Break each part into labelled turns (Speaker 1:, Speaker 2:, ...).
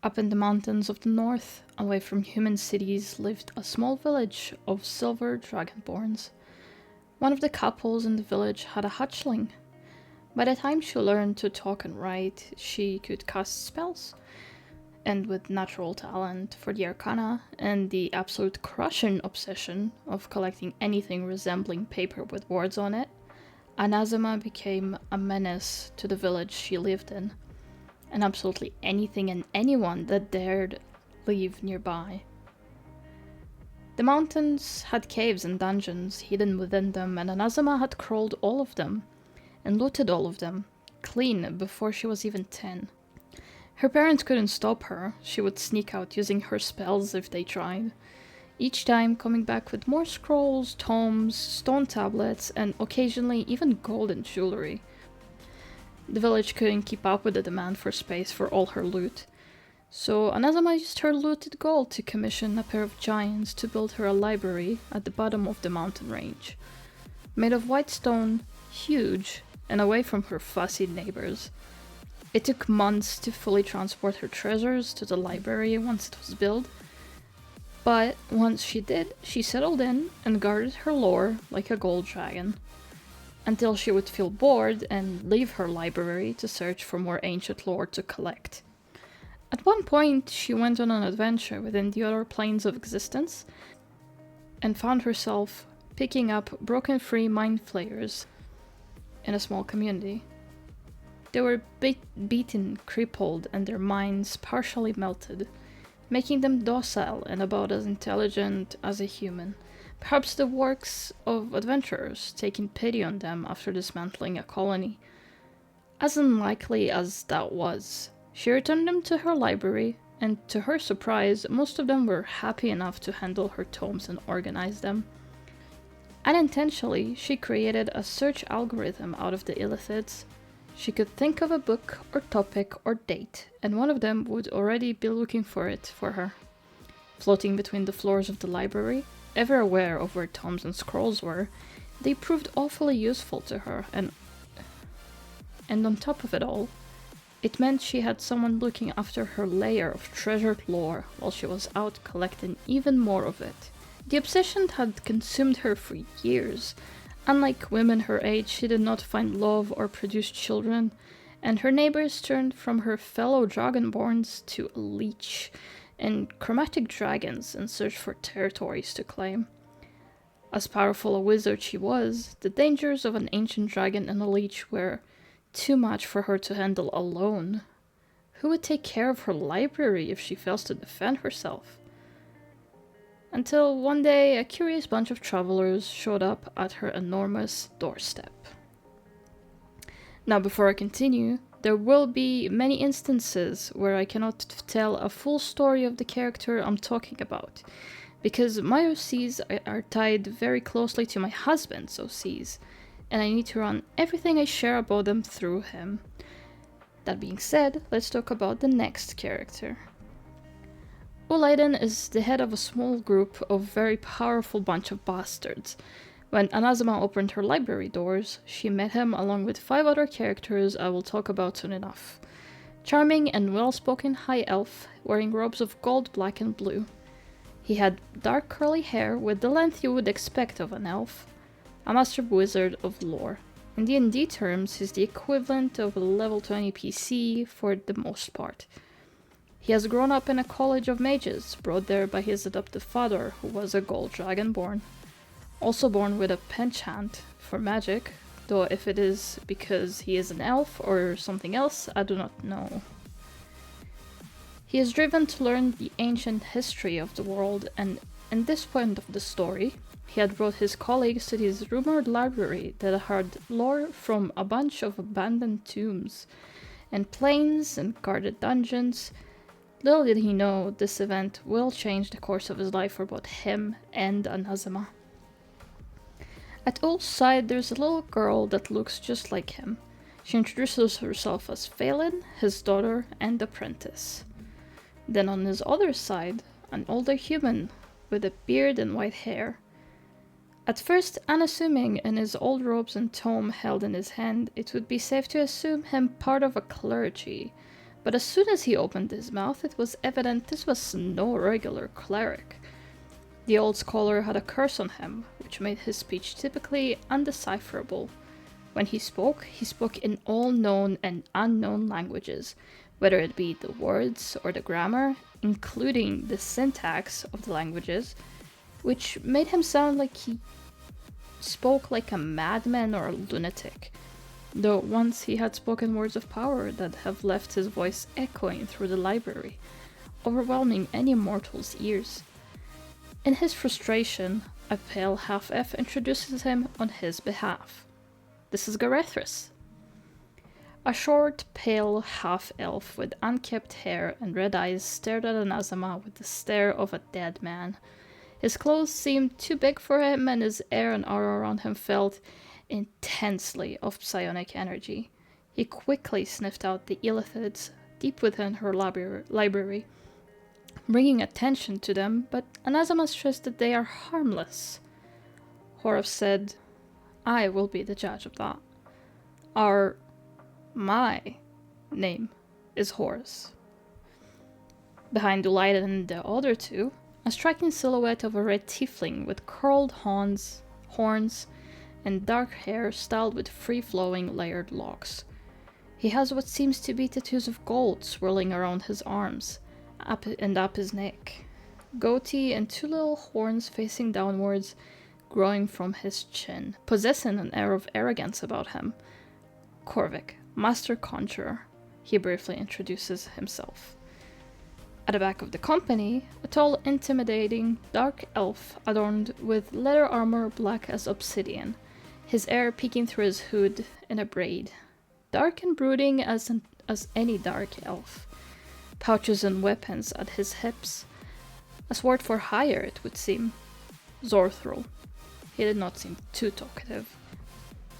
Speaker 1: Up in the mountains of the north, away from human cities, lived a small village of silver dragonborns. One of the couples in the village had a hatchling. By the time she learned to talk and write, she could cast spells. And with natural talent for the arcana and the absolute crushing obsession of collecting anything resembling paper with words on it, Anazema became a menace to the village she lived in, and absolutely anything and anyone that dared live nearby. The mountains had caves and dungeons hidden within them, and Anazema had crawled all of them, and looted all of them, clean before she was even 10. Her parents couldn't stop her. She would sneak out using her spells if they tried, each time coming back with more scrolls, tomes, stone tablets, and occasionally even golden jewelry. The village couldn't keep up with the demand for space for all her loot, so Anazema used her looted gold to commission a pair of giants to build her a library at the bottom of the mountain range. Made of white stone, huge, and away from her fussy neighbors. It took months to fully transport her treasures to the library once it was built, but once she did, she settled in and guarded her lore like a gold dragon, until she would feel bored and leave her library to search for more ancient lore to collect. At one point, she went on an adventure within the other planes of existence and found herself picking up broken free mind flayers in a small community. They were beaten, crippled, and their minds partially melted, making them docile and about as intelligent as a human. Perhaps the works of adventurers taking pity on them after dismantling a colony. As unlikely as that was, she returned them to her library, and to her surprise, most of them were happy enough to handle her tomes and organize them. Unintentionally, she created a search algorithm out of the illithids. She could think of a book or topic or date, and one of them would already be looking for it for her. Floating between the floors of the library, ever aware of where tomes and scrolls were, they proved awfully useful to her, and on top of it all, it meant she had someone looking after her layer of treasured lore while she was out collecting even more of it. The obsession had consumed her for years. Unlike women her age, she did not find love or produce children, and her neighbors turned from her fellow dragonborns to a leech and chromatic dragons in search for territories to claim. As powerful a wizard she was, the dangers of an ancient dragon and a leech were too much for her to handle alone. Who would take care of her library if she fails to defend herself? Until one day a curious bunch of travelers showed up at her enormous doorstep. Now, before I continue, there will be many instances where I cannot tell a full story of the character I'm talking about, because my OCs are tied very closely to my husband's OCs, and I need to run everything I share about them through him. That being said, let's talk about the next character. Ulaiden is the head of a small group of very powerful bunch of bastards. When Anazema opened her library doors, she met him along with 5 other characters I will talk about soon enough. Charming and well-spoken high elf, wearing robes of gold, black, and blue. He had dark curly hair with the length you would expect of an elf. A master wizard of lore. In D&D terms, he's the equivalent of a level 20 PC for the most part. He has grown up in a college of mages, brought there by his adoptive father, who was a gold dragonborn. Also born with a penchant for magic, though if it is because he is an elf or something else, I do not know. He is driven to learn the ancient history of the world, and in this point of the story, he had brought his colleagues to this rumored library that had lore from a bunch of abandoned tombs, and plains and guarded dungeons. Little did he know this event will change the course of his life for both him and Anazema. At Ul's side, there's a little girl that looks just like him. She introduces herself as Phelan, his daughter and apprentice. Then on his other side, an older human with a beard and white hair. At first, unassuming in his old robes and tome held in his hand, it would be safe to assume him part of a clergy, But as soon as he opened his mouth, it was evident this was no regular cleric. The old scholar had a curse on him, which made his speech typically undecipherable. When he spoke in all known and unknown languages, whether it be the words or the grammar, including the syntax of the languages, which made him sound like he spoke like a madman or a lunatic, though once he had spoken words of power that have left his voice echoing through the library, overwhelming any mortal's ears. In his frustration, a pale half-elf introduces him on his behalf. This is Garethris. A short, pale half-elf with unkempt hair and red eyes stared at Anazema with the stare of a dead man. His clothes seemed too big for him, and his air and aura around him felt intensely of psionic energy. He quickly sniffed out the illithids deep within her library, bringing attention to them, but Anazema stressed that they are harmless. Horus said, "I will be the judge of that. My name is Horus." Behind Ulyden and the other two, a striking silhouette of a red tiefling with curled horns, and dark hair styled with free-flowing layered locks. He has what seems to be tattoos of gold swirling around his arms, up his neck, goatee and two little horns facing downwards growing from his chin, possessing an air of arrogance about him. Corvic, Master Conjurer, he briefly introduces himself. At the back of the company, a tall, intimidating, dark elf adorned with leather armor black as obsidian, his hair peeking through his hood in a braid. Dark and brooding as any dark elf. Pouches and weapons at his hips. A sword for hire, it would seem. Zorthrul. He did not seem too talkative.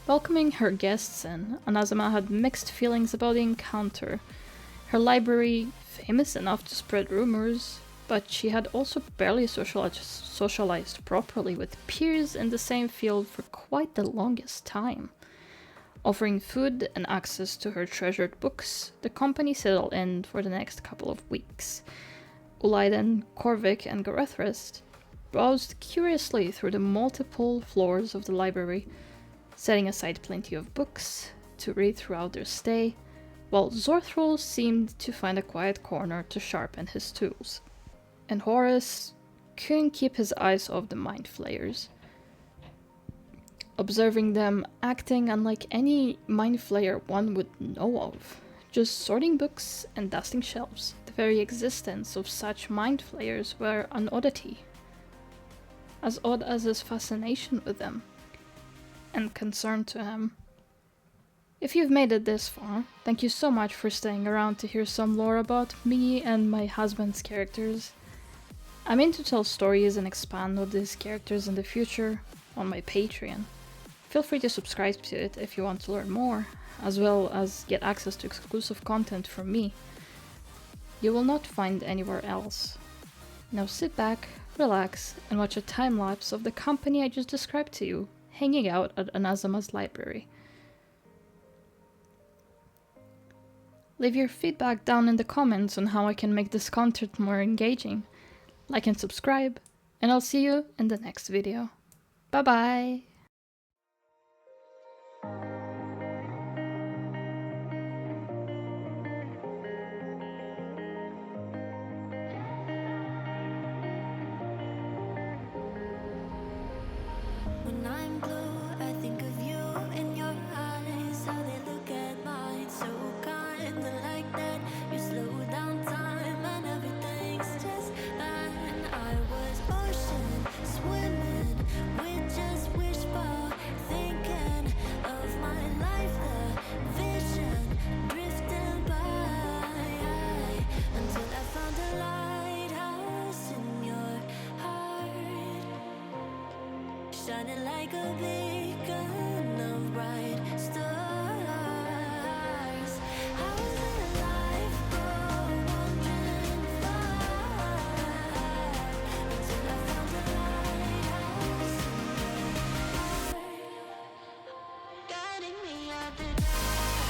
Speaker 1: Welcoming her guests in, Anazema had mixed feelings about the encounter. Her library, famous enough to spread rumors, but she had also barely socialized properly with peers in the same field for quite the longest time. Offering food and access to her treasured books, the company settled in for the next couple of weeks. Ulyden, Corvic, and Garethris browsed curiously through the multiple floors of the library, setting aside plenty of books to read throughout their stay, while Zorthrul seemed to find a quiet corner to sharpen his tools. And Horus couldn't keep his eyes off the mind flayers, observing them acting unlike any mind flayer one would know of, just sorting books and dusting shelves. The very existence of such mind flayers were an oddity, as odd as his fascination with them, and concern to him. If you've made it this far, thank you so much for staying around to hear some lore about me and my husband's characters. I'm in to tell stories and expand on these characters in the future on my Patreon. Feel free to subscribe to it if you want to learn more, as well as get access to exclusive content from me. You will not find anywhere else. Now sit back, relax, and watch a time-lapse of the company I just described to you, hanging out at Anazema's library. Leave your feedback down in the comments on how I can make this content more engaging. Like and subscribe, and I'll see you in the next video. Bye bye!
Speaker 2: When I'm blue, I think of you in your eyes, how they look at mine, so kinda like that. You slow down time and everything's just fine. I was ocean swimming with just wishful thinking of my life, the vision drifting by, until I found a lighthouse in your heart, shining like a beacon of bright stars. I was in a life wandering far, until I found a lighthouse in your heart, guiding me out the dark.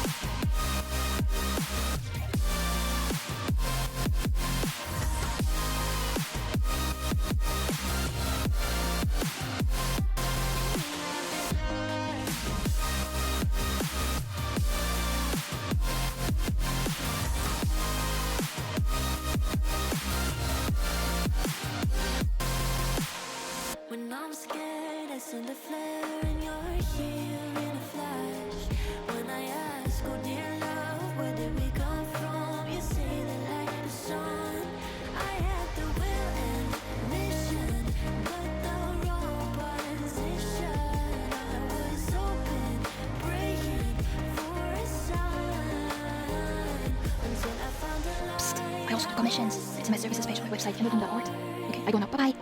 Speaker 1: commissions. It's in my services page on my website, candlebloom.art. Okay, I go now. Bye-bye.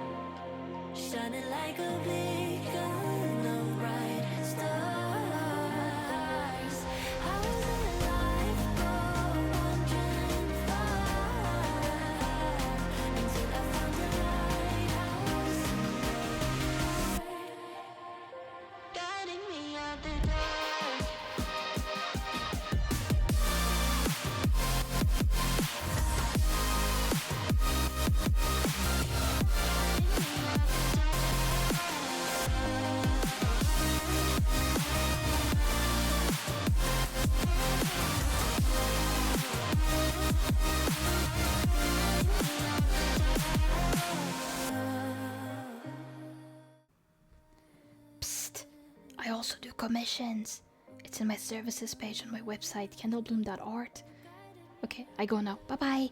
Speaker 2: Shining like a beacon of bright stars. How is it life go wandering far until I found the lighthouse guiding me out the dark.
Speaker 1: Psst. I also do commissions. It's in my services page on my website, candlebloom.art. Okay, I go now. Bye-bye.